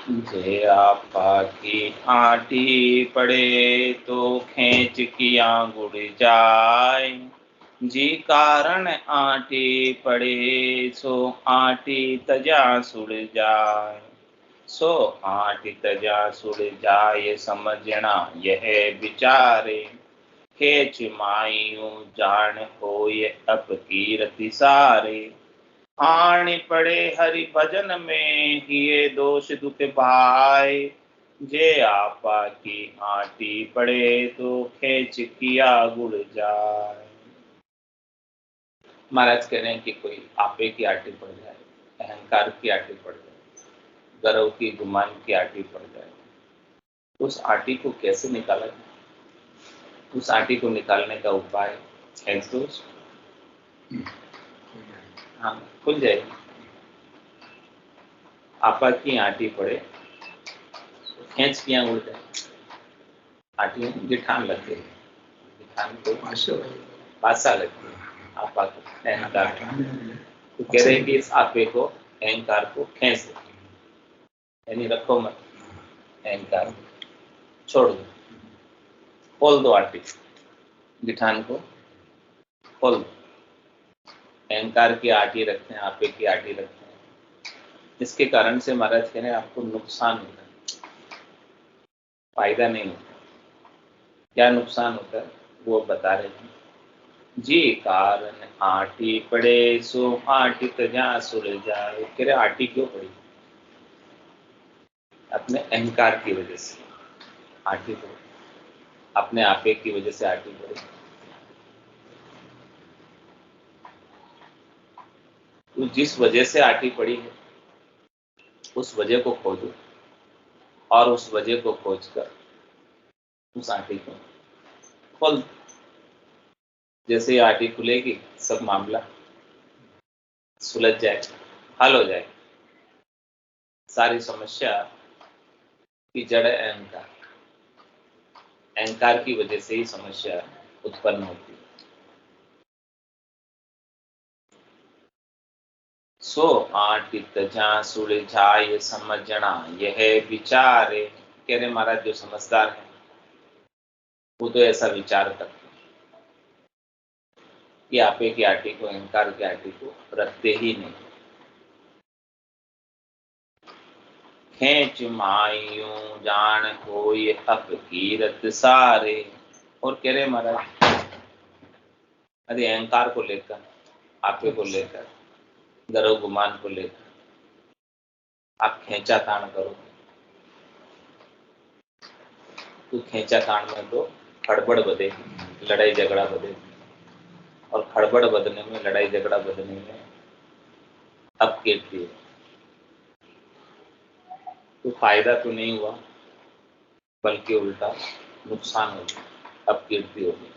जे आपा की आटी पड़े तो खेच किया गुड़ जाए। जी कारण आटी पड़े सो आटी तजा सुड़ जाए। सो आटी तजा सुड़ जाए समझना यह विचारे। खेच मायूं जान होय अप कीरति सारे। आणी पड़े हरि भजन में हिये दोष दुख भाई। जे आपा की आटी पड़े तो खेच किया गुड़ जाए। महाराज कह रहे हैं कि कोई आपे की आटी पड़ जाए, अहंकार की आटी पड़ जाए, गर्व की गुमान की आटी पड़ जाए, उस आटी को कैसे निकाला जाए? उस आटी को निकालने का उपाय है दोस्त, हाँ खुल जाएगी। आपा की आटी पड़े खेच किया उड़ जाए। आटी गिठान लगती है, गिठान को पासा लगती है आपा को, अहंकार। तो कह रहे हैं कि इस आपे को, अहंकार को खेच दो, यानी रखो मत, अहंकार छोड़ दो, खोल दो आटी, गिठान को खोल दो। अहंकार की आटी रखते हैं, आपे की आटी रखते हैं, इसके कारण से महाराज कह रहे हैं आपको नुकसान होता है, फायदा नहीं होता। क्या नुकसान होता है वो बता रहे हैं। जी कारण आटी पड़े सो आटी तजा सुड़ जाए। कह रहे आटी क्यों पड़ी? अपने अहंकार की वजह से आटी पड़ी, अपने आपे की वजह से आटी पड़ी। तो जिस वजह से आटी पड़ी है उस वजह को खोजो, और उस वजह को खोजकर उस आटी को खोल। जैसे ही आटी खुलेगी सब मामला सुलझ जाएगा, हल हो जाएगा। सारी समस्या की जड़ है अहंकार, अहंकार की वजह से ही समस्या उत्पन्न होती है। सो आटी तजा सुलझाए समझना यह विचारे। कह रहे महाराज जो समझदार है वो तो ऐसा विचार करते हैं कि आपे की आटी को, अहंकार की आटी को रखते ही नहीं। खेच मायूं जान होय अप कीरत सारे। और कह रहे महाराज यदि अहंकार को लेकर, आपे को लेकर, गर्व गुमान को लेकर आप खेचा ताण करोगे तो खेचा ताण में तो खड़बड़ बधेगी, लड़ाई झगड़ा बधेगी, और खड़बड़ बदने में, लड़ाई झगड़ा बदने में अपकीर्ति है। तो फायदा तो नहीं हुआ बल्कि उल्टा नुकसान हो गया, अपकीर्ति हो गई।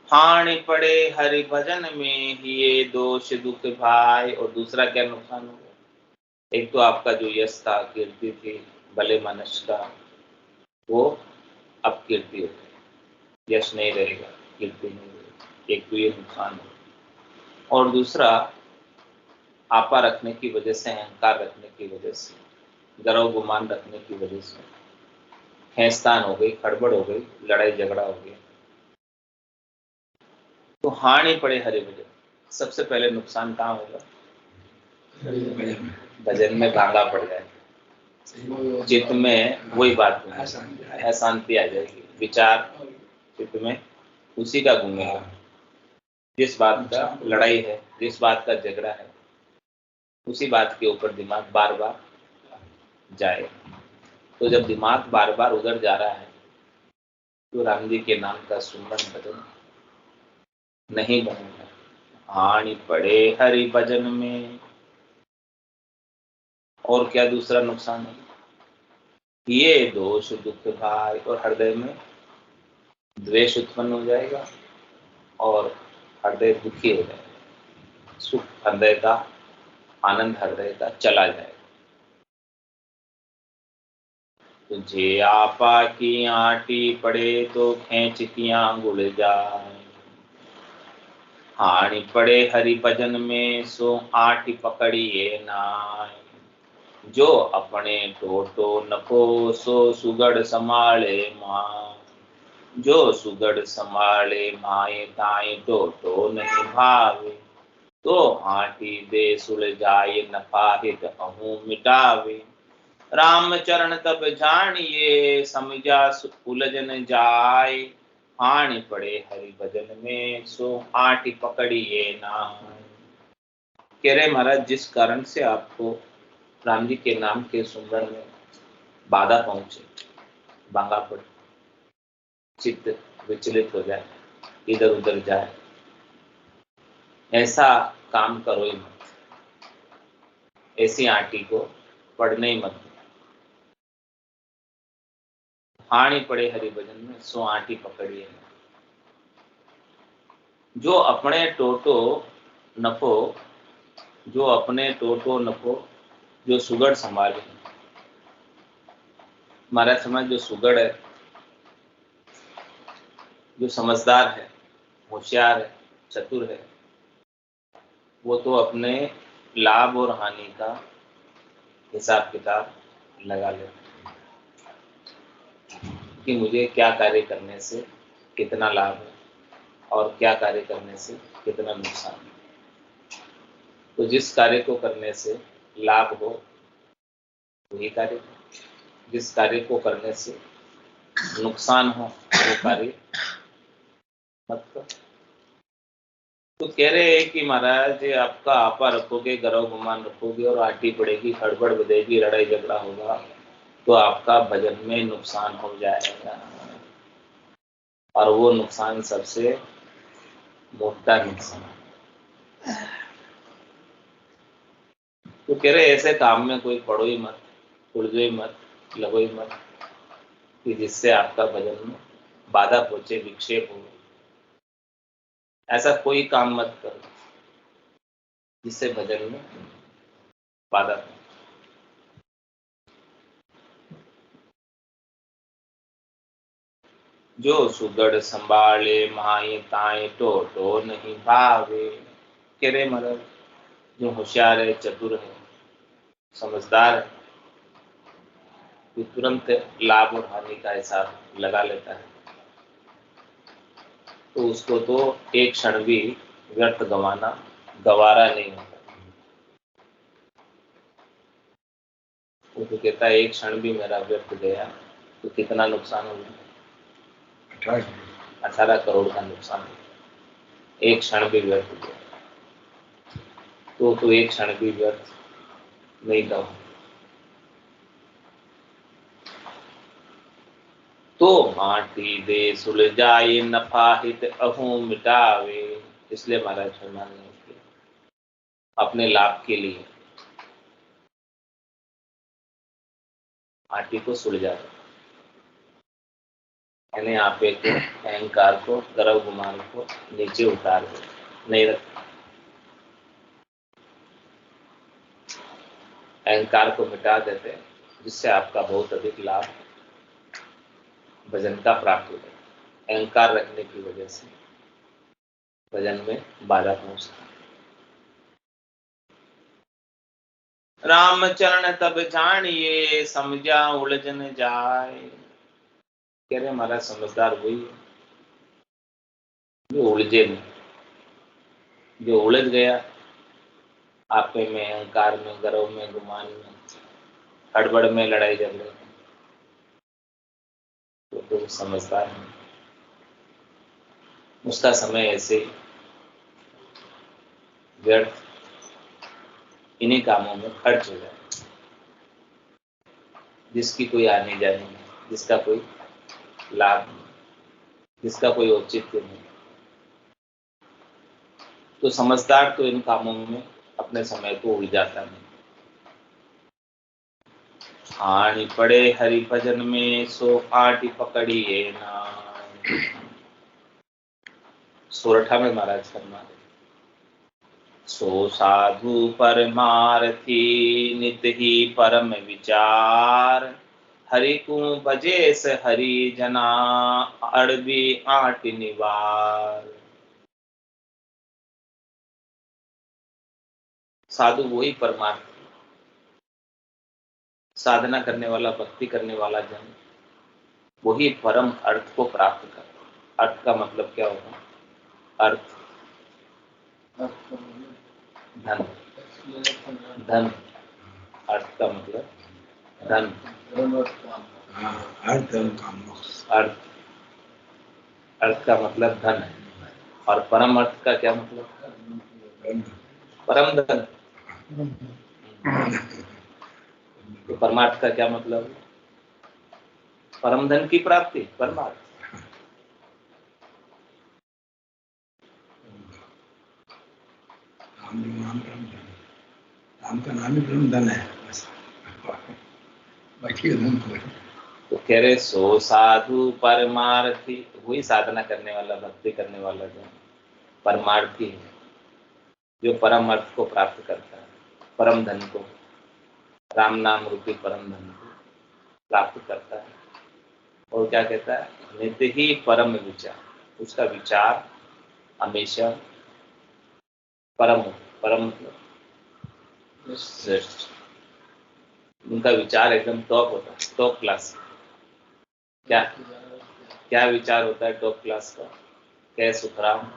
हानि पड़े हरि भजन में ही ये दोष दुख भाई। और दूसरा क्या नुकसान हो गया? एक तो आपका जो यश था, कीर्ति थी, भले मनुष्य का, वो अपकीर्ति हो गई। यश नहीं रहेगा, कीर्ति नहीं रहेगी, एक तो ये नुकसान हो। और दूसरा आपा रखने की वजह से, अहंकार रखने की वजह से, गर्व गुमान रखने की वजह से खेस्तान हो गई, खड़बड़ हो गई, लड़ाई झगड़ा हो गया। तो हानि पड़े हरि भजन। सबसे पहले नुकसान कहाँ होगा? भजन में गांगा पड़ जाए, चित्त में वही बात अशांति आ जाएगी, विचार चित्त में उसी का घूमेगा, जिस बात का लड़ाई है, जिस बात का झगड़ा है, उसी बात के ऊपर दिमाग बार बार जाए। तो जब दिमाग बार बार उधर जा रहा है तो राम जी के नाम का सुमरन भजन नहीं बनेगा। हानि पड़े हरि भजन में। और क्या दूसरा नुकसान है? ये दोष दुख भाई, और हृदय में द्वेष उत्पन्न हो जाएगा और हृदय दुखी हो जाएगा, सुख हृदय का, आनंद हृदय का चला जाएगा। तो जे आपा की आटी पड़े तो खेच किया गुड़ जाए। हानि पड़े हरि भजन में सो आटी पकड़िए नाय। जो अपने टोटो नको सो सुगड़ संभाले माँ। जो सुगड़ संभाले माए ताए टोटो नहीं भावे। तो आटी दे सुलझाए नफाहित अहू मिटावे। राम चरण तब जानिए समझा उलझन जाय। हानि पड़े हरि भजन में सो आटी पकड़िए नाम। कह रहे महाराज, जिस कारण से आपको राम जी के नाम के सुमरन में बाधा पहुंचे, बांगा पड़े, चित्त विचलित हो जाए, इधर उधर जाए, ऐसा काम करो ही मत। ऐसी आंटी को पढ़ने ही मत। हानि पड़े हरि भजन में सो आंटी पकड़िए। जो अपने टोटो नफो, जो अपने टोटो नफो, जो सुगड़ संभाले। हमारा समाज जो सुगड़ है, जो समझदार है, होशियार है, चतुर है, वो तो अपने लाभ और हानि का हिसाब किताब लगा लेते कि मुझे क्या कार्य करने से कितना लाभ है और क्या कार्य करने से कितना नुकसान है। तो जिस कार्य को करने से लाभ हो वही कार्य, जिस कार्य को करने से नुकसान हो वो कार्य मत कर। तो कह रहे हैं कि महाराज आपका आपा रखोगे, गर्व गुमान रखोगे और आटी पड़ेगी, हड़बड़ बधेगी, लड़ाई झगड़ा होगा तो आपका भजन में नुकसान हो जाएगा। और वो नुकसान सबसे मोटा नुकसान। तो कह रहे ऐसे काम में कोई पड़ो ही मत, उलझो ही मत, लगो ही मत कि जिससे आपका भजन में बाधा पहुंचे, विक्षेप हो। ऐसा कोई काम मत करो जिससे भजन में बाधा पहुंचे। जो सुगड़ संभाले माए ताए टोटो नहीं भावे। कह रहे महाराज, जो होशियार है, चतुर है, समझदार है, वो तुरंत लाभ और हानि का हिसाब लगा लेता है। तो उसको तो एक क्षण भी व्यर्थ गंवाना गवारा नहीं होता। वो तो कहता है एक क्षण भी मेरा व्यर्थ गया तो कितना नुकसान हो गया, 18 करोड़ का नुकसान हो। एक क्षण भी व्यर्थ गया तो एक क्षण भी व्यर्थ नहीं गवा। तो माटी दे सुलझाए नफाहित अहू मिटावे। इसलिए महाराज फरमान ने अपने लाभ के लिए माटी को सुलझा दो, यानी आप एक अहंकार को, गर्व गुमान को नीचे उतार दो, नहीं रख। अहंकार को मिटा देते जिससे आपका बहुत अधिक लाभ भजन का प्राप्त हो जाए। अहंकार रखने की वजह से भजन में बाधा पहुंचता। रामचरण तब जानिए समझा उलझन जाए। कह रहे हमारा समझदार वही है जो उलझे नहीं, जो उलझ गया आपे में, अहंकार में, गर्व में, गुमान में, हड़बड़ में, लड़ाई झगड़े में, तो समझदार है। उसका समय ऐसे व्यर्थ इन्हीं कामों में खर्च हो जाए जिसकी कोई आने जाने नहीं, जिसका कोई लाभ नहीं, जिसका कोई औचित्य नहीं। तो समझदार तो इन कामों में अपने समय को उलझाता नहीं। हानि पड़े हरि भजन में सो आटी पकड़िए ना। सोरठा में महाराज फरमा रहे, सो साधु परमार्थी नित ही परम विचार। हरि को भजे से हरि जना अड़बी आट निवार। साधु वही परमार्थ साधना करने वाला, भक्ति करने वाला जन वही परम अर्थ को प्राप्त करता। अर्थ का मतलब क्या होगा? अर्थ धन, धन, अर्थ का मतलब धन, अर्थ, अर्थ का मतलब धन है। और परम अर्थ का क्या मतलब? परम धन। तो परमार्थ का क्या मतलब? परम धन की प्राप्ति, परमार्थ। राम का नाम ही ब्रह्म धन है, बाकी धन तो कह रहे सो साधु परमार्थी, वही साधना करने वाला, भक्ति करने वाला जो परमार्थी है, जो परम अर्थ को प्राप्त करता है, परम धन को, राम नाम रूपी परम धन को प्राप्त करता है। और क्या कहता है? नित्य ही परम विचार, उसका विचार हमेशा परम, परम मतलब श्रेष्ठ, उनका विचार एकदम टॉप होता है, टॉप क्लास। क्या क्या विचार होता है टॉप क्लास का? कै सुखराम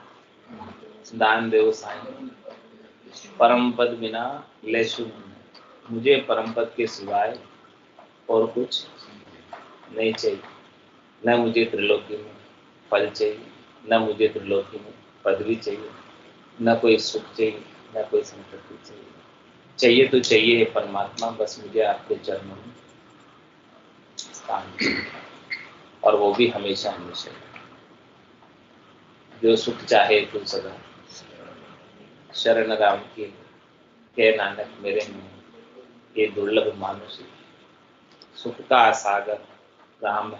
दान देव साईं, परम पद बिना लेशु, मुझे परम पद के सिवाय और कुछ नहीं चाहिए। न मुझे त्रिलोकी में फल चाहिए, न मुझे त्रिलोकी में पदवी चाहिए, न कोई सुख चाहिए, न कोई संपत्ति चाहिए। चाहिए तो चाहिए परमात्मा, बस मुझे आपके चरणों में स्थान चाहिए, और वो भी हमेशा हमेशा। जो सुख चाहे तो सदा शरण राम की, के नानक मेरे में ये दुर्लभ मानुष। सुख का सागर राम,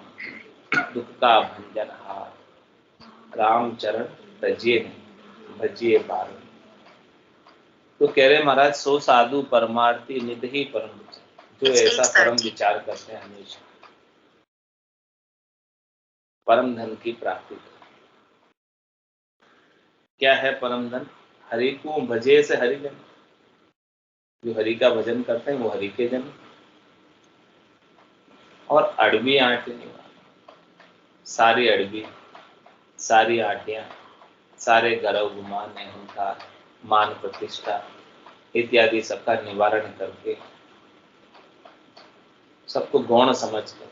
दुख का भंजनहार, राम चरण तजिए नहीं भजिए पार। तो कह रहे महाराज सो साधु परमार्थी निधि ही परम विचार, जो ऐसा परम विचार करते हैं हमेशा परम धन की प्राप्ति। क्या है परम धन? हरि को भजे से हरि जन, जो हरि का भजन करते हैं वो हरि के जन। और अड़बी आंटी, सारी अड़बी, सारी आटियां, सारे गर्व गुमान अहंकार मान प्रतिष्ठा इत्यादि सबका निवारण करके, सबको गौण समझकर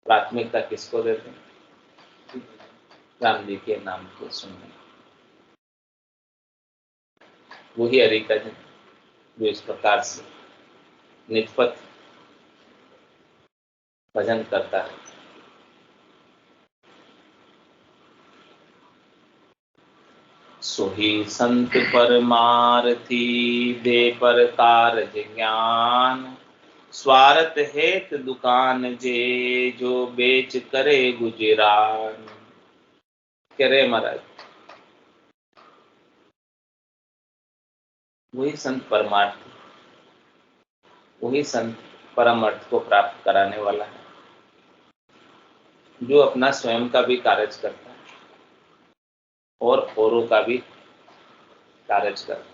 प्राथमिकता किसको देते हैं? राम जी के नाम को सुनने। वही हरि का जन जो इस प्रकार से निष्पत भजन करता है। सोही संत परमार्थी दे पर कारज ज्ञान, स्वार्थ हेत दुकान जे जो बेच करे गुजरान। करे महाराज वही संत परमार्थ, वही संत परम अर्थ को प्राप्त कराने वाला है, जो अपना स्वयं का भी कार्य करता है और औरों का भी कार्य करता है।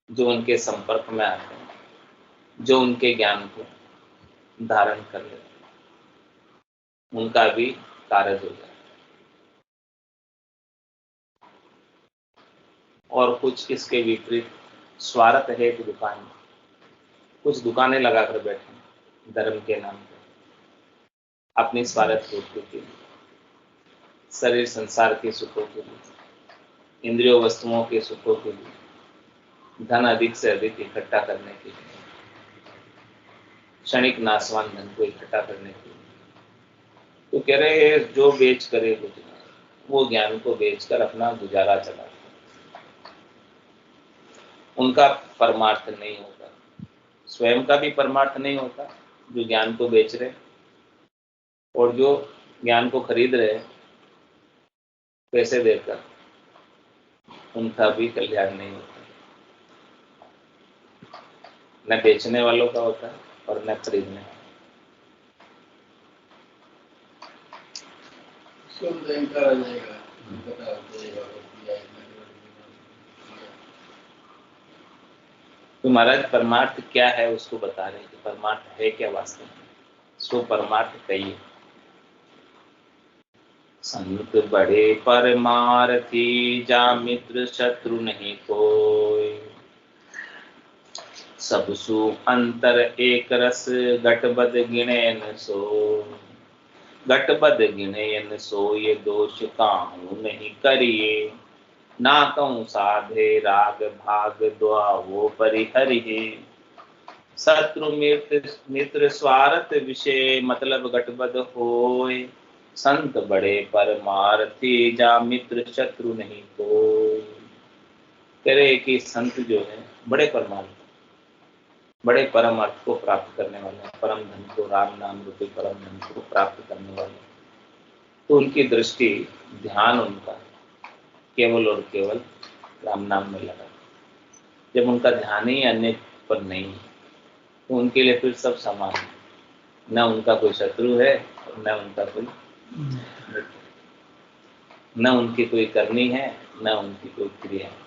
जो उनके संपर्क में आते हैं, जो उनके ज्ञान को धारण कर लेते हैं, उनका भी कार्य हो जाता है। और कुछ इसके विपरीत स्वार्थ है कि दुकान, कुछ दुकानें लगाकर बैठे धर्म के नाम पर, अपनी स्वार्थ पूर्ति के लिए, शरीर संसार के सुखों के लिए, इंद्रियों वस्तुओं के सुखों के लिए, धन अधिक से अधिक इकट्ठा करने के लिए, क्षणिक नाशवान धन को इकट्ठा करने के लिए। तो कह रहे हैं जो बेच करे गुजरान, वो ज्ञान को बेचकर अपना गुजारा चलाते, उनका परमार्थ नहीं होता, स्वयं का भी परमार्थ नहीं होता जो ज्ञान को बेच रहे, और जो ज्ञान को खरीद रहे पैसे देकर, उनका भी कल्याण नहीं होता। न बेचने वालों का होता है और न खरीदने। तो महाराज परमार्थ क्या है उसको बता रहे हैं कि परमार्थ है क्या वास्तव में, सो परमार्थ कहिए। संत बड़े परमार्थी, जा मित्र शत्रु नहीं कोई। सब सु अंतर एक रस, घटबद गिने न सो। घटबद गिने न सो, ये दोष काहू नहीं करिए। ना कहूँ साधे राग भाग, दुआ वो परिहरिए। शत्रु मित्र स्वार्थ विषय, मतलब घटबद होय। संत बड़े परमार्थी, जा मित्र शत्रु नहीं कोई। कह रहे कि संत जो है बड़े परमार्थ, बड़े परम अर्थ को प्राप्त करने वाले, परम धन को, राम नाम रूपी परम धन को प्राप्त करने वाले, तो उनकी दृष्टि, ध्यान उनका केवल और केवल राम नाम में लगा। जब उनका ध्यान ही अन्य पर नहीं है तो उनके लिए फिर सब समान है। न उनका कोई शत्रु है और न उनका कोई मित्र, न उनकी कोई करनी है न उनकी कोई क्रिया है।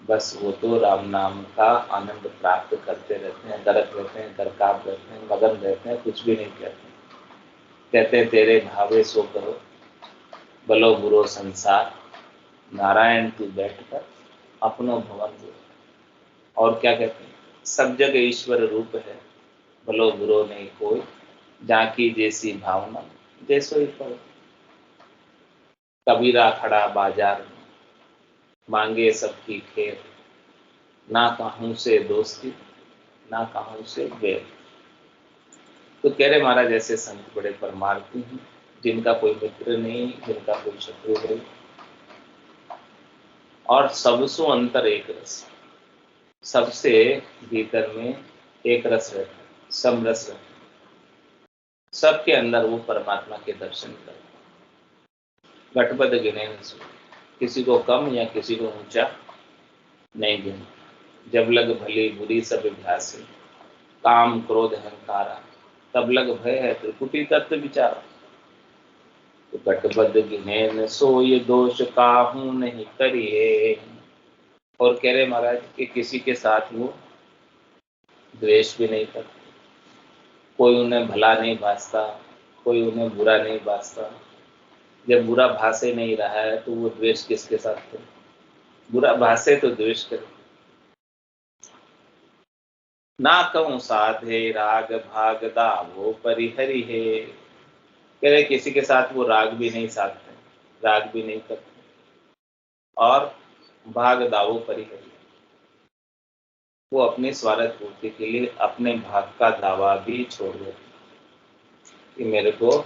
बस वो तो राम नाम का आनंद प्राप्त करते रहते हैं, दरक रहते हैं, दरकाब रहते हैं, मगन रहते हैं, कुछ भी नहीं कहते। कहते हैं तेरे भावे सो करो, भलो बुरो संसार, नारायण तू बैठकर अपनो भवन दो। और क्या कहते हैं, सब जग ईश्वर रूप है, भलो बुरो नहीं कोई, जाकी जैसी भावना जैसो ही पड़ो। कबीरा खड़ा बाजार में, मांगे सबकी खेर, ना कहूं से दोस्ती ना कहूं से बैर। तो कह रहे महाराज ऐसे संत बड़े परमार्थी हैं, जिनका कोई मित्र नहीं, जिनका कोई शत्रु नहीं, और सबसो अंतर एक रस, सबसे भीतर में एक रस रहता है, समरस रहता है। सबके अंदर वो परमात्मा के दर्शन करते। घटबद गिने न सो, किसी को कम या किसी को ऊंचा नहीं गिने। जब लग भली बुरी सब अभ्यास, काम क्रोध अहंकारा, तब लग भय है त्रिकुटी तत्व विचारा। तो घटबद गिने न सो, ये दोष काहू नहीं करिए। और कह रहे महाराज कि किसी के साथ वो द्वेष भी नहीं करते, कोई उन्हें भला नहीं भासता, कोई उन्हें बुरा नहीं भासता। जब बुरा भासे नहीं रहा है तो वो द्वेष किसके साथ करे, बुरा भासे तो द्वेष करे। ना कहूँ साधे राग भाग, दावो परिहरि है। कह रहे किसी के साथ वो राग भी नहीं साधते, राग भी नहीं करते, और भाग दावो परिहरि, वो अपनी स्वार्थ पूर्ति के लिए अपने भाग का दावा भी छोड़ देते कि मेरे को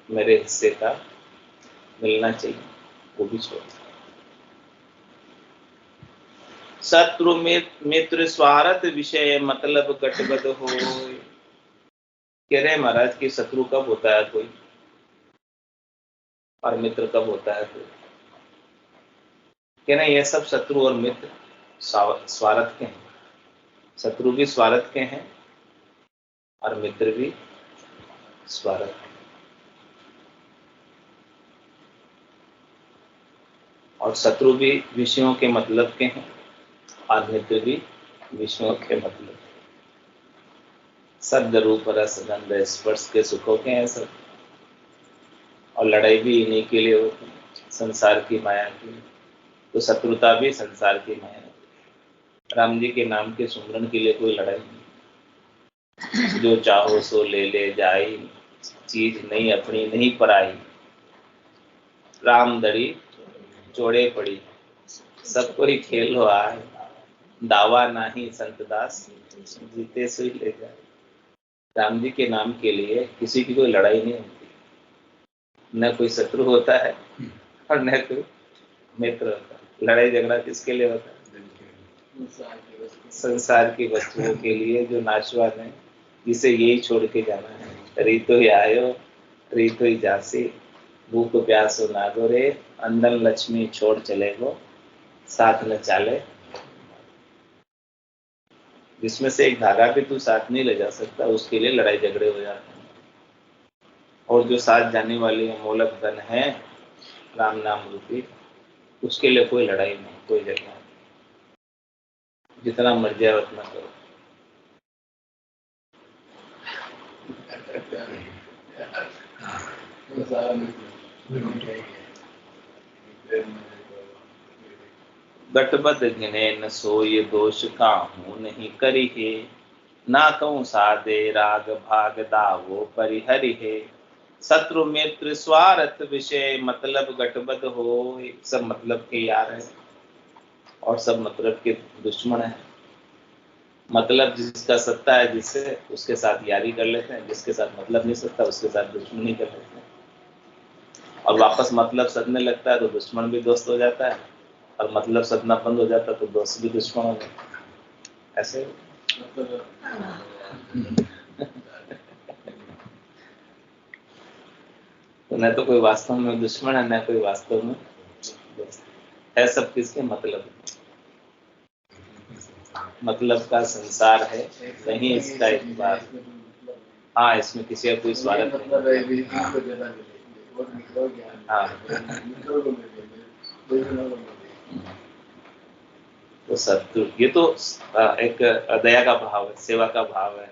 मेरे हिस्से का मिलना चाहिए, वो भी छोड़। शत्रु मित्र स्वार्थ विषय, मतलब घटबद हो। कह रहे महाराज कि शत्रु कब होता है कोई, और मित्र कब होता है कोई। कह रहे ये सब शत्रु और मित्र स्वार्थ के हैं। शत्रु भी स्वार्थ के हैं और मित्र भी स्वार्थ के। और शत्रु भी विषयों के मतलब के हैं और मित्र भी विषयों के मतलब। शब्द रूप रस गंध स्पर्श के सुखों के हैं सब, और लड़ाई भी इन्हीं के लिए होती है, संसार की माया की। तो शत्रुता भी संसार की माया। राम जी के नाम के सुमरन के लिए कोई लड़ाई नहीं। जो चाहो सो ले ले जाई, चीज नहीं अपनी नहीं पराई। राम दड़ी चोड़े पड़ी, सब कोई खेल हो आए। दावा नाही संत दास, जीते सो ही ले जाए। राम जी के नाम के लिए किसी की कोई लड़ाई नहीं होती, न कोई शत्रु होता है और न कोई मित्र होता है। लड़ाई झगड़ा किसके लिए होता है, संसार की वस्तुओं के लिए जो नाशवान है, जिसे यही छोड़ के जाना है। रीतो ही आयो रीतो ही जासी, भूख प्यासो नागो रे, अंदन लक्ष्मी छोड़ चले गो, साथ न चाले। जिसमें से एक धागा भी तू साथ नहीं ले जा सकता, उसके लिए लड़ाई झगड़े हो जाते हैं। और जो साथ जाने वाली अमोलक धन है राम नाम रूपी, उसके लिए कोई लड़ाई नहीं, कोई झगड़ा नहीं। जितना मर्जी है उतना करो। गटबद गिने न सोय दोष काहू नहीं करी है, ना कहूँ सादे राग भाग दावो परिहरि है। शत्रु मित्र स्वार्थ विषय मतलब गटबद हो, सब मतलब के यार है और सब मतलब के दुश्मन है। मतलब जिसका सत्ता है जिससे, उसके साथ यारी कर लेते हैं, जिसके साथ मतलब नहीं सत्ता उसके साथ दुश्मनी कर लेते हैं। और वापस मतलब सदने लगता है तो दुश्मन भी दोस्त हो जाता है, और मतलब सदना बंद हो जाता है तो दोस्त भी दुश्मन हो जाता है। ऐसे तो न तो कोई वास्तव में दुश्मन है, न कोई वास्तव में दोस्त है। सब किसके मतलब, मतलब का संसार है, नहीं इसका एक बार। हाँ, इसमें किसी का कोई स्वागत नहीं। हाँ, तो शत्रु, ये तो एक दया का भाव है, सेवा का भाव है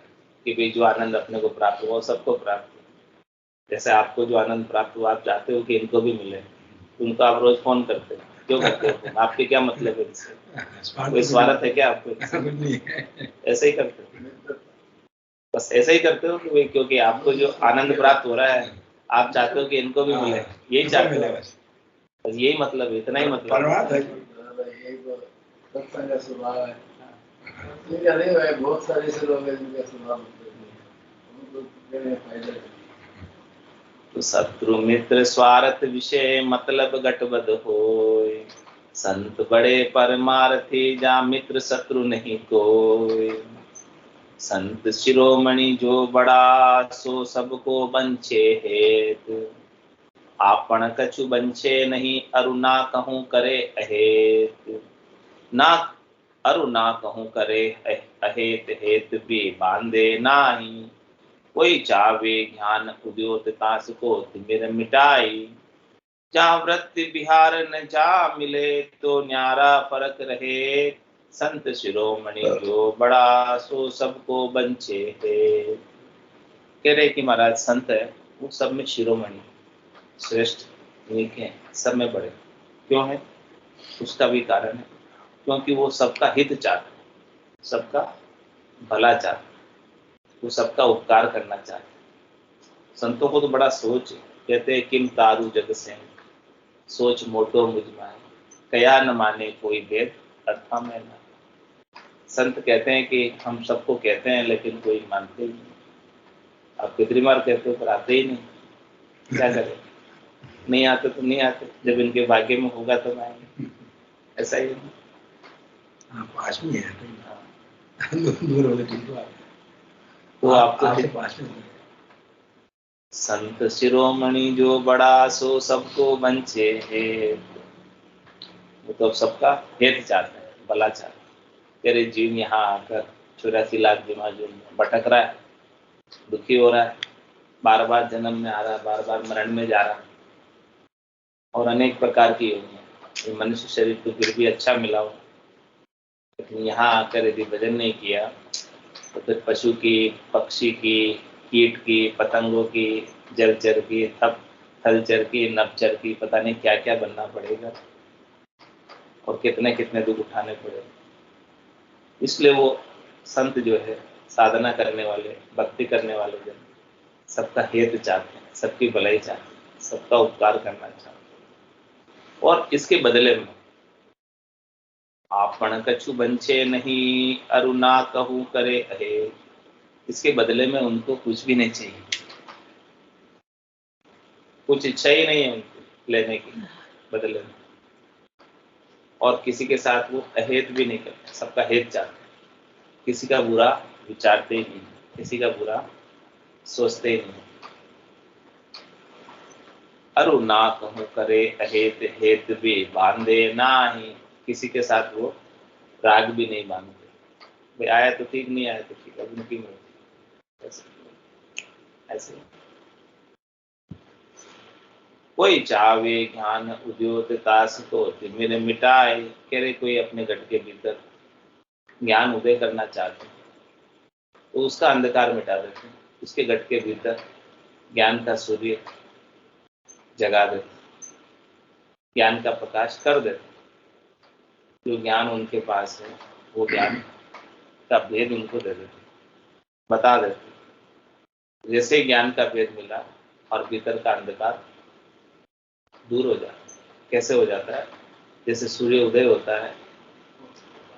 कि भाई जो आनंद अपने को प्राप्त हुआ सबको प्राप्त हो। जैसे आपको जो आनंद प्राप्त हुआ आप चाहते हो कि इनको भी मिले, उनको आप रोज फोन करते हो, क्यों करते हो? आपके क्या मतलब है इससे? कोई स्वार्थ है क्या आपको? ऐसे ही करते हो, बस ऐसे ही करते हो कि भाई क्योंकि आपको जो आनंद प्राप्त हो रहा है आप चाहते हो कि इनको भी मिले, यही चाहते हो, बस यही मतलब, इतना ही मतलब है। बहुत सारे ऐसे लोग हैं जिनका स्वभाव तो शत्रु मित्र स्वार्थ विषय मतलब गटबद होय, संत बड़े परमार्थी जा मित्र शत्रु नहीं कोय। संत शिरोमणि जो बड़ा सो सबको बंचे हेत, आपन कछु बंचे नहीं अरु ना कहूँ करे अहेत। ना अरु ना कहूँ करे अहेत, हेत भी बांधे नाही, कोई चावे ज्ञान उद्योत तास को तिमिर मिटाई। जहाँ वृत्ति बिहार न जा मिले तो न्यारा फरक रहे, संत शिरोमणि जो बड़ा सो सबको बंचे है। कह रहे कि महाराज संत है वो सब में शिरोमणि, श्रेष्ठ, नीक है, सब में बड़े। क्यों है? उसका भी कारण है, क्योंकि वो सबका हित चाहते, सबका भला चाहते, वो सबका उपकार करना चाहते। संतों को तो बड़ा सोच, कहते हैं किम तारु जग से सोच मोटो मुझ में, कया न माने कोई भेद अथा में ना। संत कहते हैं कि हम सबको कहते हैं लेकिन कोई मानते ही नहीं। आप कितनी बार कहते हो पर आते ही नहीं, क्या करें? नहीं आते तो नहीं आते, जब इनके भाग्य में होगा तो आएंगे। ऐसा ही है। पास में है दूर होने तो आपको पास में। संत शिरोमणि जो बड़ा सो सबको बंचे है, वो तो सबका हित चाहते हैं, भला चाहते हैं। तेरे जीव यहाँ आकर 84 लाख दिमाग भटक रहा है, दुखी हो रहा है, बार बार जन्म में आ रहा है, बार बार मरण में जा रहा है, और अनेक प्रकार की योनियां। ये मनुष्य शरीर तो फिर भी अच्छा मिला हो, लेकिन यहाँ आकर यदि भजन नहीं किया तो फिर पशु की, पक्षी की, कीट की, पतंगों की, जलचर की, थलचर की, नभचर की, पता नहीं क्या क्या बनना पड़ेगा और कितने कितने दुख उठाने पड़ेगा। इसलिए वो संत जो है, साधना करने वाले, भक्ति करने वाले जन सबका हित चाहते हैं, सबकी भलाई चाहते हैं, सबका उपकार करना चाहते हैं। और इसके बदले में आपन कछु बंचे नहीं अरु ना कहूँ करे अहे, इसके बदले में उनको कुछ भी नहीं चाहिए, कुछ इच्छा ही नहीं है उनको लेने की बदले में, और किसी के साथ वो अहित भी नहीं करते, सबका हित चाहते हैं, किसी का बुरा विचारते ही नहीं, किसी का बुरा सोचते ही नहीं। अरु ना कहूँ करे अहेत, हेत भी बांधे नाही, किसी के साथ वो राग भी नहीं बांधते, भाई आया तो ठीक, नहीं आया तो ठीक, अब उनकी मर्जी। ऐसे कोई चावे ज्ञान उद्योत तास को तिमिर मिटाए, कह रहे कोई अपने घट के भीतर ज्ञान उदय करना चाहते हैं तो उसका अंधकार मिटा देते हैं, उसके गट के भीतर ज्ञान का सूर्य जगा देते, ज्ञान का प्रकाश कर देते। जो ज्ञान उनके पास है वो ज्ञान का भेद उनको दे देते, बता देते। जैसे ही ज्ञान का भेद मिला और भीतर का अंधकार दूर हो जाता है। कैसे हो जाता है? जैसे सूर्य उदय होता है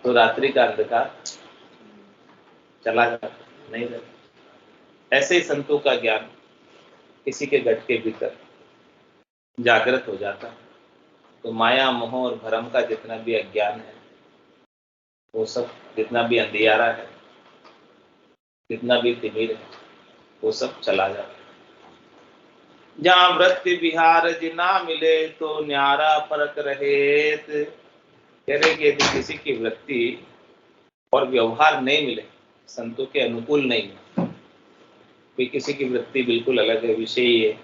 तो रात्रि का अंधकार चला जाता, नहीं रहता। ऐसे ही संतों का ज्ञान किसी के गट के भीतर जागृत हो जाता है तो माया मोह और भ्रम का जितना भी अज्ञान है वो सब, जितना भी अंधियारा है, जितना भी तिमिर है, वो सब चला जाता है। जहाँ वृत्ति विहार जिना मिले तो न्यारा फरक रहे। कह रहे कि यदि किसी की वृत्ति और व्यवहार नहीं मिले, संतों के अनुकूल नहीं है, कोई किसी की वृत्ति बिल्कुल अलग है, विषयी है,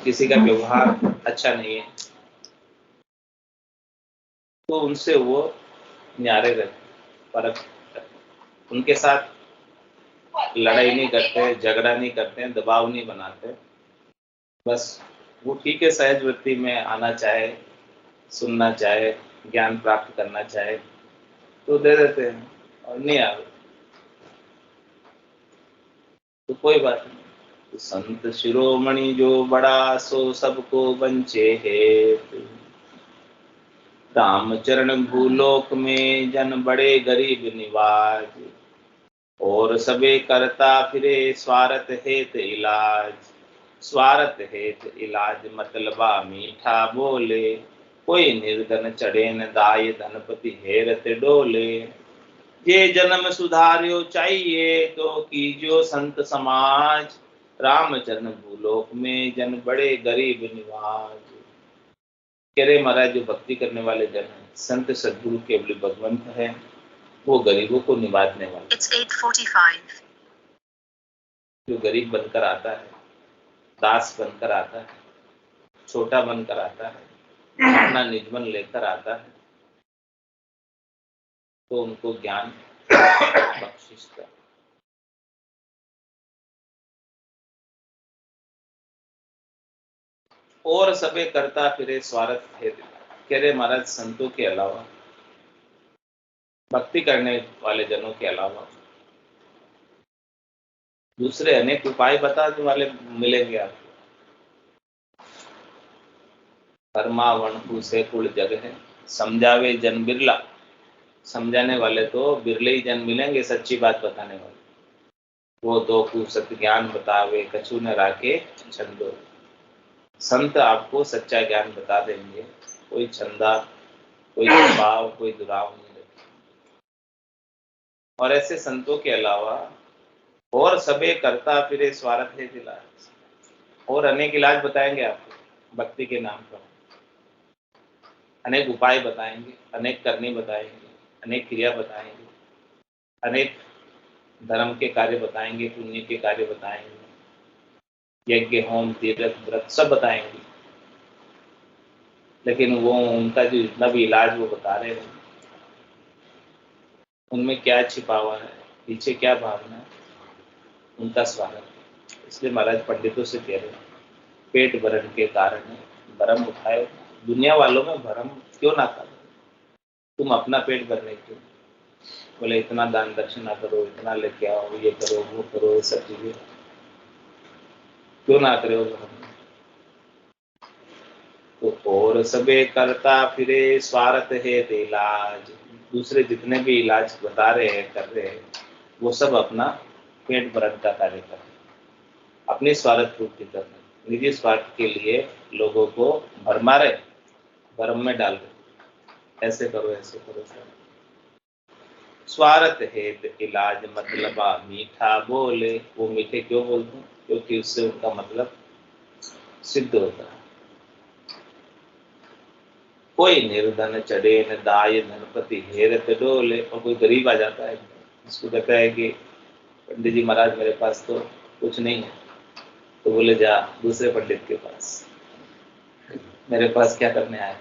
किसी का व्यवहार अच्छा नहीं है, तो उनसे वो न्यारे रहते, फर्क रहते। उनके साथ लड़ाई नहीं करते, झगड़ा नहीं करते, दबाव नहीं बनाते। बस वो ठीक है, सहज वृत्ति में आना चाहे, सुनना चाहे, ज्ञान प्राप्त करना चाहे तो दे देते हैं, और नहीं आवे तो कोई बात नहीं। तो संत शिरोमणि जो बड़ा सो सबको बंचे है। रामचरण भूलोक में जन बड़े गरीब निवाज, और सबे करता फिरे स्वार्थ हेत इलाज। स्वार्थ हेत इलाज मतलबा मीठा बोले, कोई निर्धन चढ़े न दाय धनपति हेरत डोले। ये जन्म सुधार्यो चाहिए तो कीजियो संत समाज, रामचरण भूलोक में जन बड़े गरीब निवाज। कह रहे महाराज, जो भक्ति करने वाले जन हैं, संत सद्गुरु केवल भगवंत है, वो गरीबों को निवाजने वाले। It's 8:45. जो गरीब बनकर आता है, दास बनकर आता है, छोटा बनकर आता है, अपना निजमन लेकर आता है, तो उनको ज्ञान बख्शिश कर। और सबे करता फिरे स्वार्थ हेतु। कह रहे महाराज, संतों के अलावा, भक्ति करने वाले जनों के अलावा दूसरे अनेक उपाय बताने वाले मिलेंगे आपको। कर्मा वणकु से कुल जग है, समझावे जन बिरला। समझाने वाले तो बिरले ही जन मिलेंगे, सच्ची बात बताने वाले। वो तो कु सत्य ज्ञान बतावे, कछु न राखे छंदो। संत आपको सच्चा ज्ञान बता देंगे, कोई छंदा, कोई दबाव, कोई दुराव नहीं रखेगा। और ऐसे संतों के अलावा और सबे करता फिरे स्वार्थ है इलाज, और अनेक इलाज बताएंगे आपको भक्ति के नाम पर। अनेक उपाय बताएंगे, अनेक करनी बताएंगे, अनेक क्रिया बताएंगे, अनेक धर्म के कार्य बताएंगे, पुण्य के कार्य बताएंगे, यज्ञ होम तीर्थ व्रत सब बताएंगे। लेकिन वो उनका जो जितना भी इलाज वो बता रहे हैं, उनमें क्या छिपा हुआ है, पीछे क्या भावना है, उनका स्वागत है। इसलिए महाराज पंडितों से कह रहे हैं, पेट भरण के कारण भरम उठाए। दुनिया वालों में भरम क्यों ना करो, तुम अपना पेट भरने क्यों? बोले इतना दान दक्षिणा करो, इतना लेके आओ, ये करो, वो करो, ये सब चीजें क्यों ना करे हो भरम? तो और सबे करता फिरे स्वार्थ है इलाज। दूसरे जितने भी इलाज बता रहे हैं, कर रहे हैं, वो सब अपना पेट भरण का कार्य कर रहे हैं, अपनी स्वार्थ पूर्ति कर रहे हैं, निजी स्वार्थ के लिए लोगों को भरमा रहे, भरम में डाल रहे, ऐसे करो, ऐसे करो, सर। स्वार्थ हेत इलाज मतलबा मीठा बोले। वो मीठे क्यों बोलते हैं? क्योंकि उससे उनका मतलब सिद्ध होता है। कोई निर्धन चढ़े न दाय धनपति हेरत डोले। और कोई गरीब आ जाता है, उसको कहता है कि पंडित जी महाराज मेरे पास तो कुछ नहीं है, तो बोले जा दूसरे पंडित के पास, मेरे पास क्या करने आए?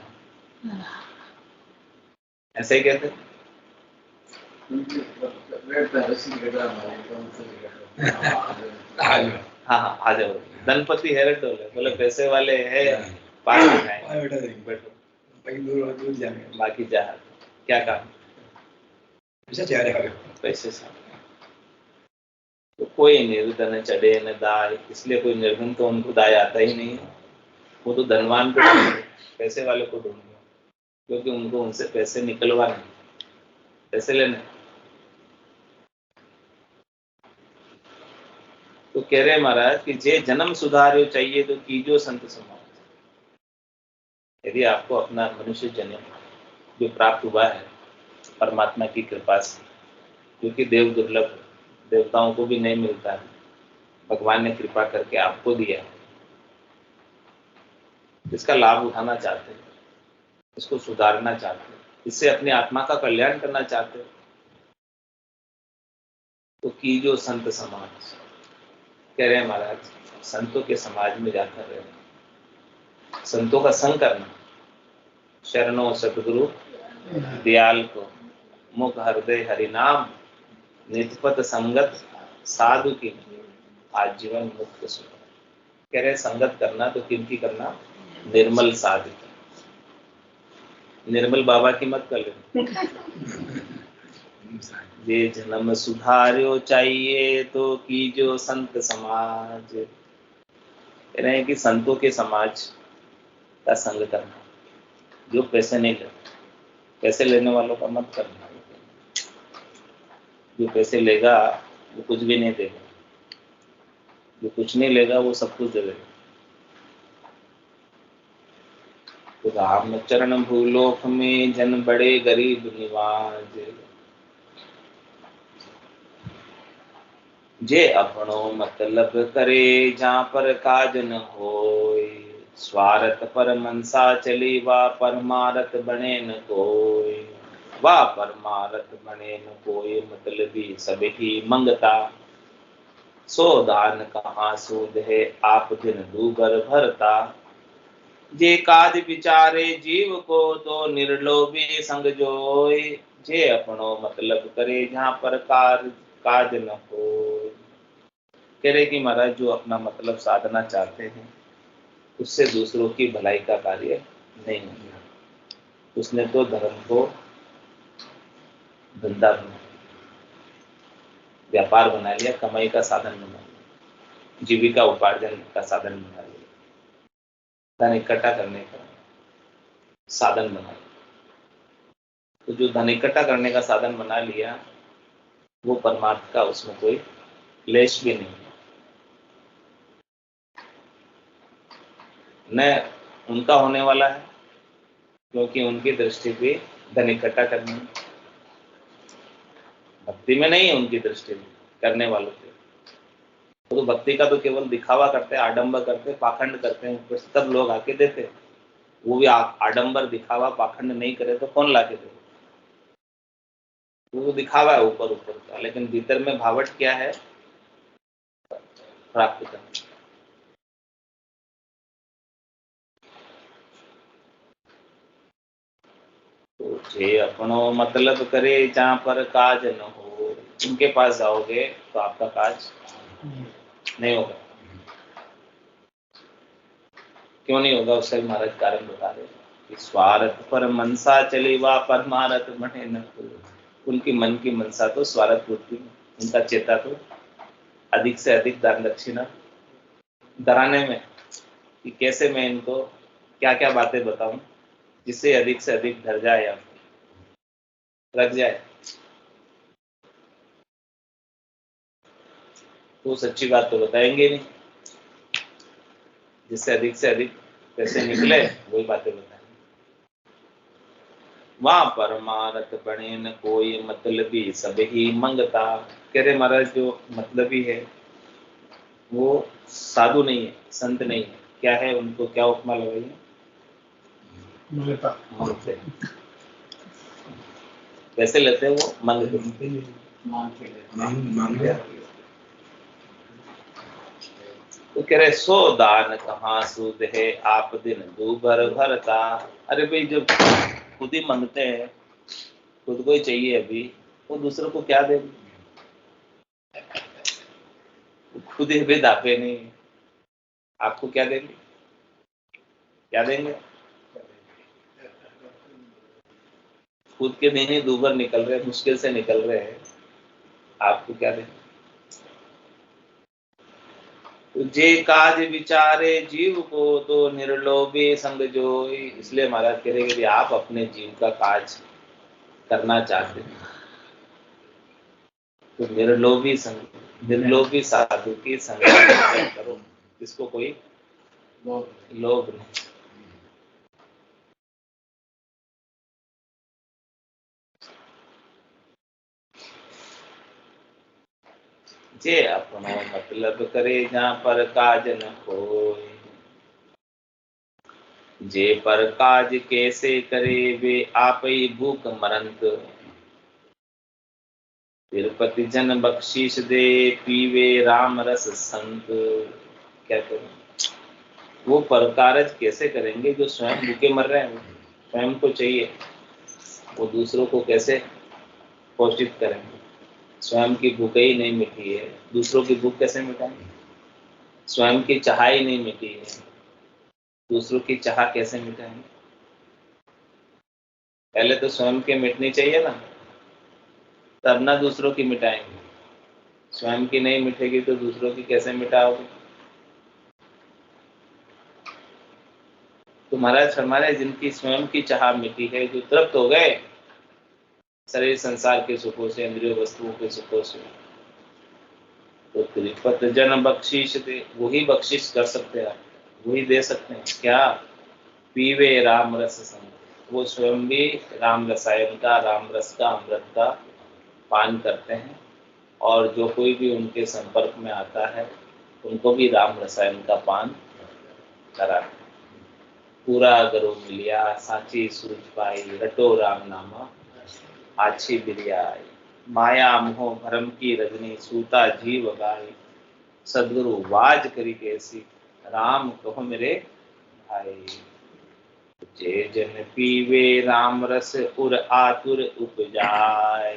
ऐसे ही कहते हैं। हाँ हाँ आ जाओ, धनपति है डोले, बोले पैसे वाले है पास में आए, बैठो बाकी जा, क्या काम, पैसे से तो कोई निर्धन न चढ़े न दाय, इसलिए कोई निर्धन तो उनको दाय आता ही नहीं है, वो तो धनवान को ढूंढेंगे, पैसे वाले को ढूंढेंगे, क्योंकि उनको उनसे पैसे निकलवाने, पैसे लेने। तो कह रहे महाराज कि जे जन्म सुधारो चाहिए तो कीजो संत समाज। यदि आपको अपना मनुष्य जन्म जो प्राप्त हुआ है परमात्मा की कृपा से, क्योंकि देव दुर्लभ, देवताओं को भी नहीं मिलता है, भगवान ने कृपा करके आपको दिया है, इसका लाभ उठाना चाहते हैं, इसको सुधारना चाहते हैं, इससे अपनी आत्मा का कल्याण करना चाहते हैं, तो कीजो संत समाज। कह रहे हैं महाराज संतों के समाज में जाकर रहना, संतों का संग करना, शरणों सतगुरु दयाल को, मुख हृदय हरिनाम, निजपत संगत साधु की, आजीवन मुक्त सुख। कह रहे संगत करना तो किनकी करना, निर्मल साधु की, निर्मल बाबा की मत कर लेना। जे जन्म सुधार्यो चाहिए तो कीजो संत समाज। कह रहे हैं कि संतों के समाज का संग करना, जो पैसे नहीं लेते, पैसे लेने वालों का मत करना, जो पैसे लेगा वो कुछ भी नहीं देगा, जो कुछ नहीं लेगा वो सब कुछ दे देगा। तो राम चरण भूलोक में जन बड़े गरीब निवाज, जे अपनो मतलब करे जहाँ पर काज न होय, स्वार्थ पर मनसा चली वा परमारथ बने न कोय, वा परमारथ बने न कोय, मतलबी सब ही मंगता, सो दान कहाँ सूद है आप दिन दूबर भरता, जे काज विचारे जीव को तो निर्लोभी संग जोय, जे अपनो मतलब करे जहाँ पर काज न हो। कह रहे कि महाराज जो अपना मतलब साधना चाहते हैं उससे दूसरों की भलाई का कार्य नहीं होगा, उसने तो धर्म को धंधा बना लिया, व्यापार बना लिया, कमाई का साधन बना लिया, जीविका उपार्जन का साधन बना लिया, धन इकट्ठा करने का साधन बना लिया। तो जो धन इकट्ठा करने का साधन बना लिया वो परमार्थ का उसमें कोई लेश भी नहीं, न उनका होने वाला है, क्योंकि उनकी दृष्टि भी धन इकट्ठा करने में, भक्ति में नहीं है उनकी दृष्टि में करने वालों के। तो भक्ति का तो केवल दिखावा करते हैं, आडंबर करते हैं, पाखंड करते हैं, फिर सब लोग आके देते हैं। वो भी आडंबर दिखावा पाखंड नहीं करे तो कौन लाके दे, वो दिखावा है ऊपर ऊपर का, लेकिन भीतर में भावट क्या है, प्राप्त करना। तो जे अपनो मतलब करे जहाँ पर काज न हो, उनके पास जाओगे तो आपका काज नहीं होगा। क्यों नहीं होगा, उसका भी महाराज कारण बता रहे कि स्वार्थ पर मनसा चली वा परमारथ बने न कोई। उनकी मन की मनसा तो स्वार्थ बुद्धि, उनका चेता तो अधिक से अधिक दान दक्षिणा डराने में, कि कैसे मैं इनको क्या क्या बातें बताऊं जिससे अधिक से अधिक डर जाए या रख जाए। तो सच्ची बात तो बताएंगे नहीं, जिससे अधिक पैसे निकले वही बातें बताएंगे। वहां परमारथ बने न कोई, मतलबी सब ही मंगता। कह रहे महाराज जो मतलबी है वो साधु नहीं है, संत नहीं है, क्या है, उनको क्या उपमा लगाई है, मंगते, पैसे लेते हैं वो मंगते, तो कह रहे सो दान कहाँ सूद है आप दिन दूबर भरता। अरे भाई जब खुद ही मांगते हैं, खुद को ही चाहिए अभी, वो दूसरों को क्या देंगे? खुद ही भी दापे नहीं, आपको क्या देंगे? क्या देंगे? खुद के दिन ही दूबर निकल रहे, मुश्किल से निकल रहे हैं, आपको क्या देंगे? जे काज विचारे जीव को तो निर्लोभी संग जोई। इसलिए महाराज कह रहे कि यदि आप अपने जीव का काज करना चाहते हैं तो निर्लोभी साधु की संगत करो, जिसको कोई लोभ नहीं। जे अपनो मतलब करे जहाँ पर काज न कोई, जे पर काज कैसे करे वे आप ही भूख मरंत। तिरुपति जन बख्शीश दे पीवे राम रस संत। क्या करें? वो परकारज कैसे करेंगे जो स्वयं भूखे मर रहे हैं? स्वयं को चाहिए, वो दूसरों को कैसे पोषित करेंगे? स्वयं की भूख ही नहीं मिटी है, दूसरों की भूख कैसे मिटाएंगे? स्वयं की चाह ही नहीं मिटी है, दूसरों की चाह कैसे मिटाएंगे? पहले तो स्वयं की मिटनी चाहिए ना, तब ना दूसरों की मिटाएंगे। स्वयं की नहीं मिटेगी तो दूसरों की कैसे मिटाओगे? तो महाराज हमारे जिनकी स्वयं की चाह मिटी है, जो तृप्त हो गए शरीर संसार के सुखों से, इंद्रिय वस्तुओं के सुखों से, तो त्रिपत जन बख्शीश दे, वही बख्शिश कर सकते हैं, वही दे सकते हैं। क्या? पीवे राम रस संग, वो स्वयं भी राम रसायन का, राम रस का, अमृत का पान करते हैं, और जो कोई भी उनके संपर्क में आता है उनको भी राम रसायन का पान कराते हैं। पूरा करो मिलिया साची सूझ पाई, रटो राम नामा आछी बिरियाई। माया मोह भरम की रजनी, सूता जीव गाई। सदगुरु वाज करी कैसी, राम कहो मेरे भाई। जे जन पीवे राम रस उर आतुर उपजाय।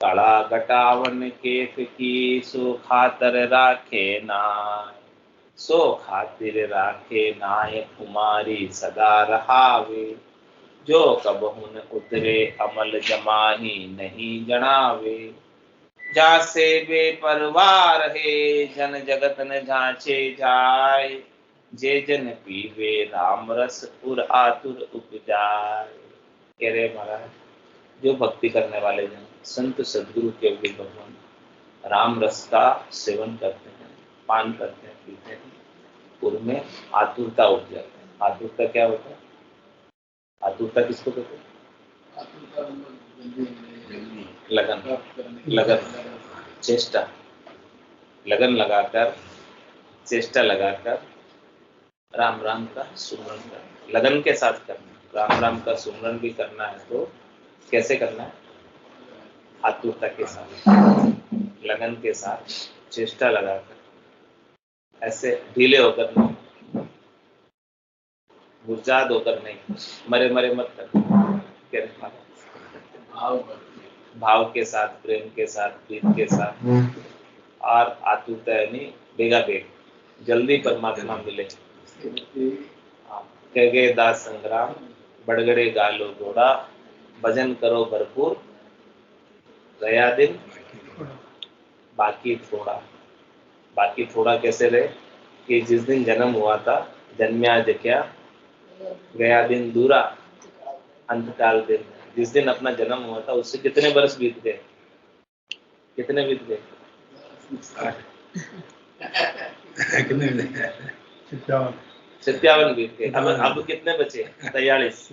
कड़ा घटावन केफ की, सो खातर राखे नाय। सो खातिर राखे नाय, कुमारी सदा रहावे। जो कबहुन उतरे अमल जमाही नहीं जनावे। जासे बेपरवार है, जन जगत न जांचे जाय। जे जन पीवे राम रस उर आतुर उपजाय। कह रहे महाराज, जो भक्ति करने वाले जन, संत सदगुरु के भी भगवान राम रस का सेवन करते हैं, पान करते हैं, पीते हैं, उनमें आतुरता उठ जाती है। आतुरता क्या होता है? आतुरता किसको कहते हैं? लगन, लगन, चेष्टा, लगन लगाकर, चेष्टा लगाकर राम राम का सुमरन करना, लगन के साथ करना। राम राम का सुमरन भी करना है तो कैसे करना है? आतुरता के साथ, लगन के साथ, चेष्टा लगाकर, ऐसे ढीले होकर नहीं, गुरजाद होकर नहीं, मरे मरे मत करना, भाव के साथ, प्रेम के साथ, प्रीत के साथ। और आतुरता यानी बेगा बेग, जल्दी परमात्मा मिले। कह गए दास संग्राम, बड़गड़े गालो घोड़ा, भजन करो भरपूर, गया दिन बाकी थोड़ा। बाकी थोड़ा कैसे रहे? कि जिस दिन जन्म हुआ था, जन्म्या जक्या, गया दिन दूरा, अंतकाल दिन। जिस दिन अपना जन्म हुआ था उससे कितने वर्ष बीत गए? कितने बीत गए? 57 बीत गए। अब कितने बचे? 43।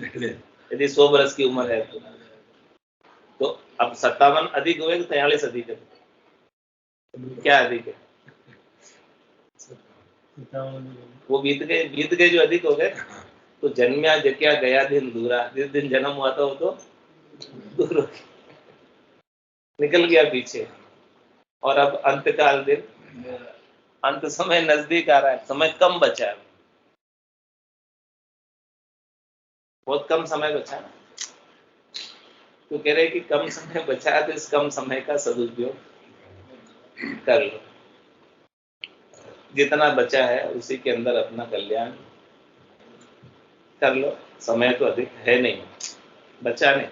यदि 100 वर्ष की उम्र है तो अब 57 अधिक हुए, 43 अधिक है? क्या अधिक है? वो बीत गए जो अधिक हो गए। तो जन्म्या जक्या गया दिन दूरा, जिस दिन जन्म हुआ था वो तो दूर हो गया, निकल गया पीछे। और अब अंतकाल दिन, अंत समय नजदीक आ रहा है, समय कम बचा है, बहुत कम समय बचा है। तो कह रहे कि कम समय बचा है तो इस कम समय का सदुपयोग कर लो, जितना बचा है उसी के अंदर अपना कल्याण कर लो। समय तो अधिक है नहीं, बचा नहीं।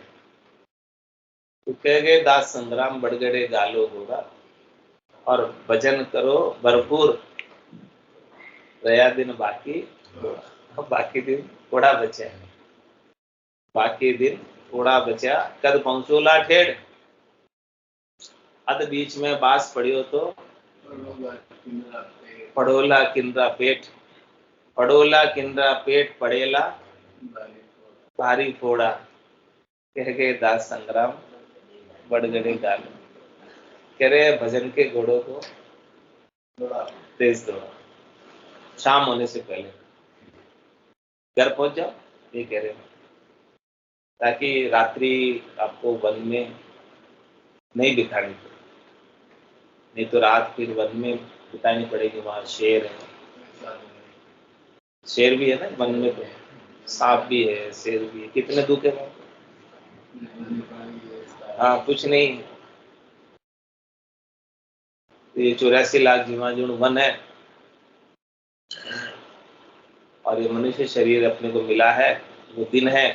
तो कह गए दास संग्राम बढ़ गए गालो होगा, और भजन करो भरपूर, रया दिन बाकी, बाकी दिन थोड़ा बचा है, बाकी दिन थोड़ा बचा, कद पहुंचोला ठेड़, अद बीच में बास पड़ियो तो पड़ोला किंद्रा पेट, पड़ोला किंद्रा पेट पड़ेला भारी फोड़ा, कह गए दास संग्राम बढ़ गए गाल। कह रहे भजन के घोड़ों को तेज दौड़ा, शाम होने से पहले घर पहुंच जाओ, ये कह रहे हैं, ताकि रात्रि आपको वन में नहीं बितानी पड़े, नहीं तो रात फिर वन में बितानी पड़ेगी। वहां शेर है, शेर भी है ना वन में, तो सांप भी है, शेर भी है, कितने दुख है वहां। हाँ कुछ नहीं, ये 84 लाख जीवाणु वन है, और ये मनुष्य शरीर अपने को मिला है, वो दिन है,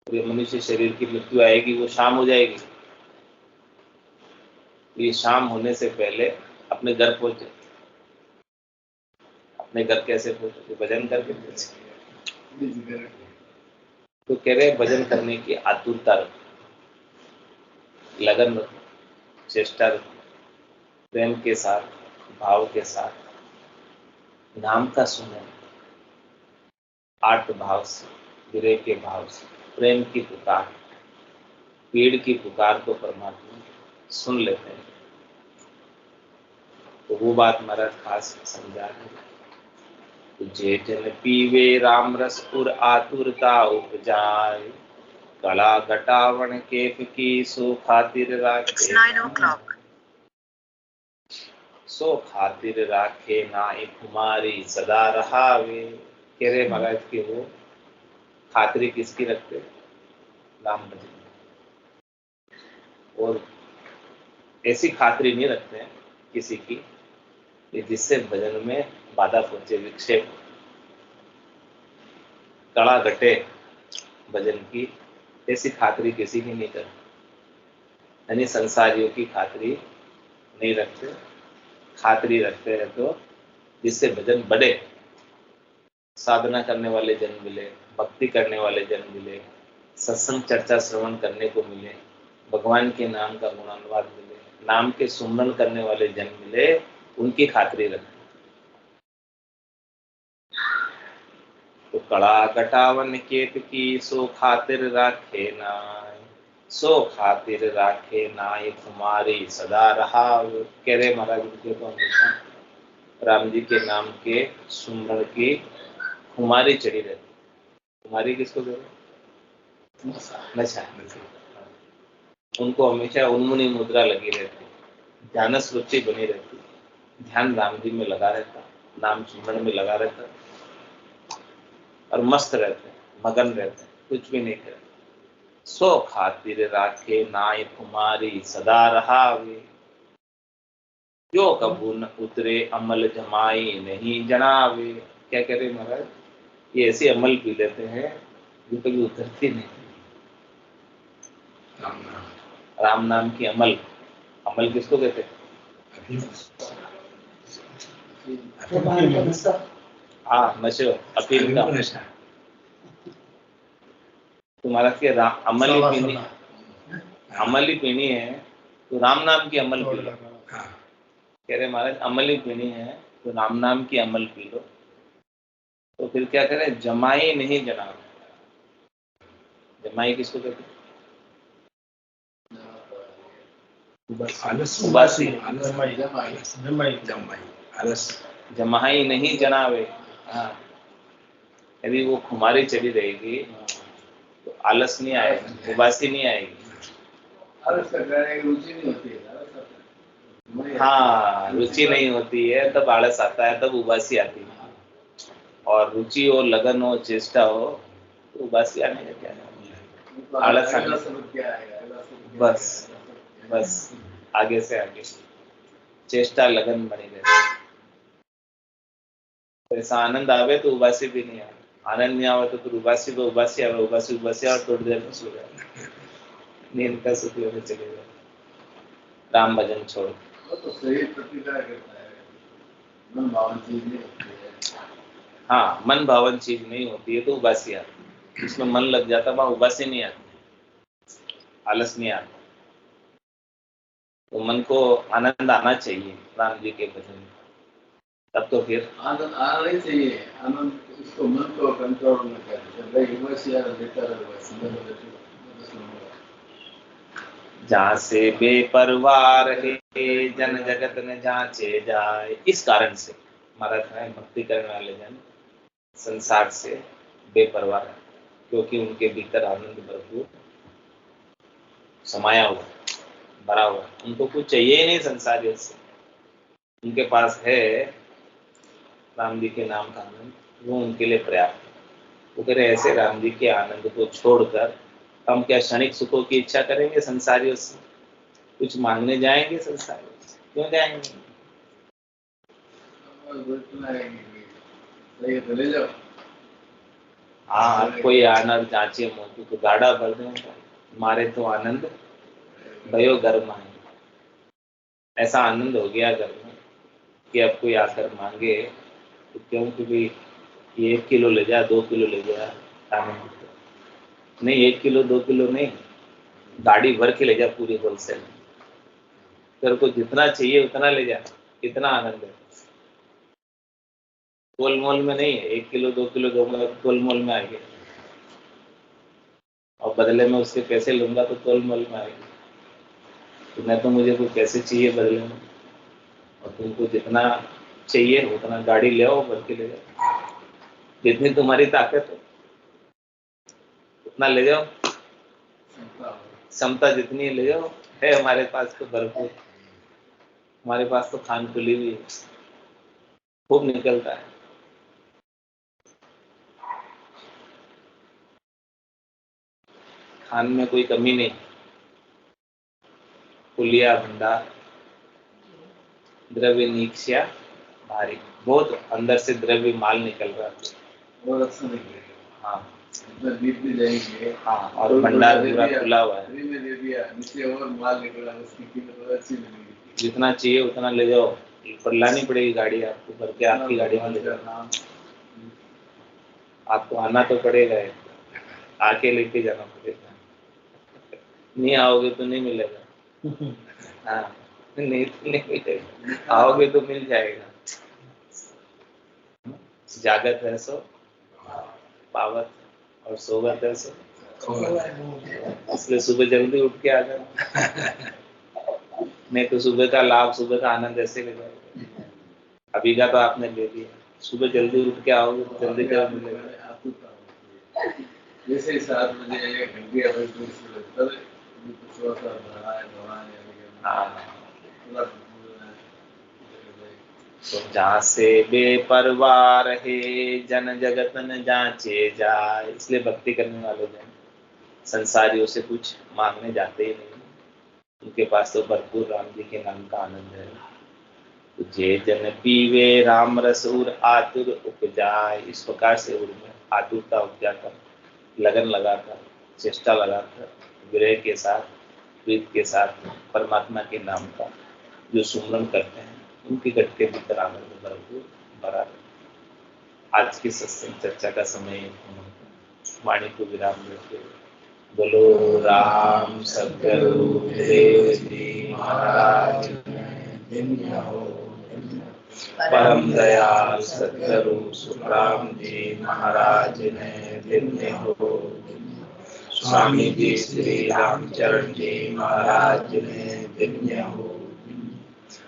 और ये मनुष्य शरीर की मृत्यु आएगी, वो शाम हो जाएगी। ये शाम होने से पहले अपने घर पहुंचे। अपने घर कैसे पहुंचे? भजन करके पहुंचे। तो कह रहे भजन करने की आतुरता रखो, लगन रखो, चेष्टा रखो, प्रेम के साथ, भाव के साथ नाम का सुने, आर्त भाव से, विरह के भाव से, प्रेम की पुकार, पीड़ की पुकार को परमात्मा सुन लेते हैं। तो वो बात महाराज खास समझा है। तो जेठन पीवे राम रसपुर आतुरता उपजाए, कला घटावन केफ की सो खातिर राखे, सो खातिर राखे नाई कुमारी सदा रहावे। कह रहे महाराज के वो खातिरी किसकी रखते? राम भजन। और ऐसी खातिरी नहीं रखते हैं किसी की जिससे भजन में बाधा पहुंचे, विक्षेप, कड़ा घटे भजन की, ऐसी खातिरी किसी की नहीं करते। यानी संसारियों की खातिरी नहीं रखते, खातिरी रखते हैं तो जिससे भजन बढ़े, साधना करने वाले जन मिले, भक्ति करने वाले जन मिले, सत्संग चर्चा श्रवण करने को मिले, भगवान के नाम का गुणानुवाद मिले, नाम के सुमरन करने वाले जन मिले, उनकी खातिरी रखें। तो कड़ा घटावन केत की सो खातिर राखे नाय, सो खातिर राखे नाय तुम्हारी सदा रहा। कह रहे महाराज उनके तो हमेशा राम जी के नाम के सुमरन की खुमारी चढ़ी रहती। खुमारी किसको कह रहे? नशा। उनको हमेशा उन्मुनी मुद्रा लगी रहती, ध्यानस रुचि बनी रहती, ध्यान राम जी में लगा रहता, नाम सुमरन में लगा रहता, और मस्त रहते, मगन रहते, कुछ भी नहीं करते। सो खातिर राखे नाय कुमारी सदा रहावे, जो कबू न उतरे अमल जमाई नहीं जनावे। क्या कह रहे महाराज? ये ऐसे अमल पी लेते हैं जो कभी उतरती नहीं। राम नाम की अमल, अमल किसको कहते हैं? हाँ नशे, अफीम का नशा। तुम्हारा के अमल ही पीनी, अमल ही पीनी है तो राम नाम की अमल पी लो। कह रहे महाराज अमल ही पीनी है तो राम नाम की अमल पी लो। तो फिर क्या करें? जमाई नहीं जनाओ। जमाई किसको कहते? उबासी। जमाई नहीं जनावे। हाँ, यदि वो खुमारी चली रहेगी तो आलस नहीं आएगा, उबासी नहीं आएगी। रुचि नहीं होती है। हाँ, रुचि नहीं होती है तब आलस आता है, तब उबासी आती है। और रुचि हो, लगन हो, चेष्टा हो तो उबासी आने का क्या है? आलस बस बस आगे से आगे चेष्टा लगन बनी रहती। तो ऐसा आनंद आवे तो उबासी भी नहीं आवे, आनंद नहीं आवे तो फिर उबासी तो उबासी आवे, उबासी और थोड़ी देर में सो जाए, नींद का सुख लेने चले जाए, राम भजन छोड़। तो सही प्रतिक्रिया करता है, मन भावन चीज नहीं होती है। हाँ, मन भावन चीज नहीं होती है तो उबासी आती है, जिसमें मन लग जाता है वहां उबासी नहीं आती, आलस नहीं आता। तो मन को आनंद आना चाहिए राम जी के भजन में, तब तो फिर आनंद आना ही चाहिए। आनंद उसको मन को कंट्रोल में करे, उबासी आना बेहतर है। जहाँ से बेपरवाह रहे जन जगत न जांचे जाए, इस कारण से महाराज है भक्ति करने वाले जन संसार से बेपरवाह रहे, क्योंकि उनके भीतर आनंद भरपूर समाया हुआ, भरा हुआ, उनको कुछ चाहिए ही नहीं संसारियों से, उनके पास है राम जी के नाम का आनंद, वो उनके लिए पर्याप्त है। वो कह रहे ऐसे राम जी के आनंद को छोड़कर हम क्या क्षणिक सुखों की इच्छा करेंगे संसारियों से, कुछ मांगने जाएंगे संसारियों से, क्यों जाएंगे? हाँ, कोई आनंद जांचे मोती तो गाढ़ा भर देंगे, मारे तो आनंद भयो घर मांगे। ऐसा आनंद हो गया घर में कि अब कोई आकर मांगे तो क्यों कि भाई ये 1 किलो ले जा, 2 किलो ले जा, आनंद नहीं, 1 किलो 2 किलो नहीं, गाड़ी भर के ले जा पूरी होलसेल, तेरे को जितना चाहिए उतना ले जा, कितना आनंद है। तोल मोल में नहीं है, 1 किलो 2 किलो दूंगा तो तोल मोल में आएगी, और बदले में उसके पैसे लूंगा तो तोल मोल में आएगी। तो मैं तो मुझे कोई पैसे चाहिए बदले में, और तुमको जितना चाहिए उतना गाड़ी ले आओ, भर के ले जाओ, जितनी तुम्हारी ताकत है उतना ले जाओ, क्षमता जितनी ले जाओ, है हमारे पास तो भरपूर, हमारे पास तो खान खुली हुई है, खूब निकलता है। खान में कोई कमी नहीं, कुलिया भंडार, द्रव्य नीक्षा भारी, बहुत अंदर से द्रव्य माल निकल रहा है, बहुत अच्छा निकलेगा। हाँ, बीच में जाएंगे, हाँ, और भंडार पूरा खुला हुआ है, नीचे और माल निकला, उसकी कीमत अच्छी मिलेगी, जितना चाहिए उतना ले जाओ, पर लानी पड़ेगी गाड़ी आपको, भर के आपकी गाड़ी में ले जाना, आपको आना तो पड़ेगा, आके लेके जाना पड़ेगा, नहीं आओगे तो नहीं मिलेगा। हाँ, नहीं तो नहीं मिलेगा, आओगे तो मिल जाएगा। जागत है सो पावत, और सोगत है सो, इसलिए सुबह जल्दी उठ के आ जाना, नहीं तो सुबह का लाभ, सुबह का आनंद ऐसे ले जाएगा। अभी का तो आपने ले लिया, सुबह जल्दी उठ के आओगे तो जल्दी क्या मिलेगा। जैसे 7 बजे तो जहाँ से बेपरवाह रहे जन जगत न जांचे जाए, इसलिए भक्ति करने वाले जन संसारियों से कुछ मांगने जाते ही नहीं, उनके पास तो भरपूर राम जी के नाम का आनंद है। तो जे जन पीवे राम रस उर आतुर उपजाए, इस प्रकार से उनमें आतुरता उपजाकर, लगन लगाकर, चेष्टा लगाकर, विरह के साथ, प्रीत के साथ परमात्मा के नाम का जो सुमरन करते हैं, उनके गट के भीतर आनंद भरपूर भरा रहे। आज की सत्संग चर्चा का समय वाणी को विराम देते, बोलो राम सद्गुरु देव जी महाराज, परम दयाल सद्गुरु सुखराम जी महाराज ने धन्य हो, स्वामी जी श्री रामचरण जी महाराज ने धन्य हो,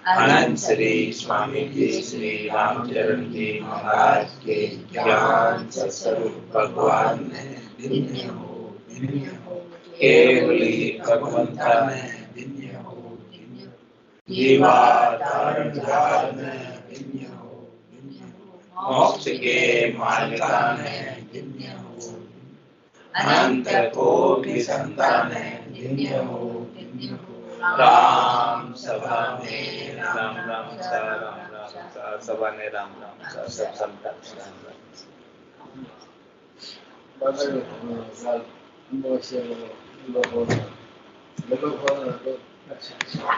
अनंत श्री स्वामी जी श्री रामचरण जी महाराज के ज्ञान स्वरूप भगवान ने धन्य हो, केवली भगवंता ने धन्य हो, जीवाधारण जाल ने धन्य हो, मोक्ष के मालिका ने धन्य हो, अनंत कोटि संताने नित्य हो राम सभा में राम राम सा राम राम सा सभा ने राम राम सा सब संता राम राम। अच्छा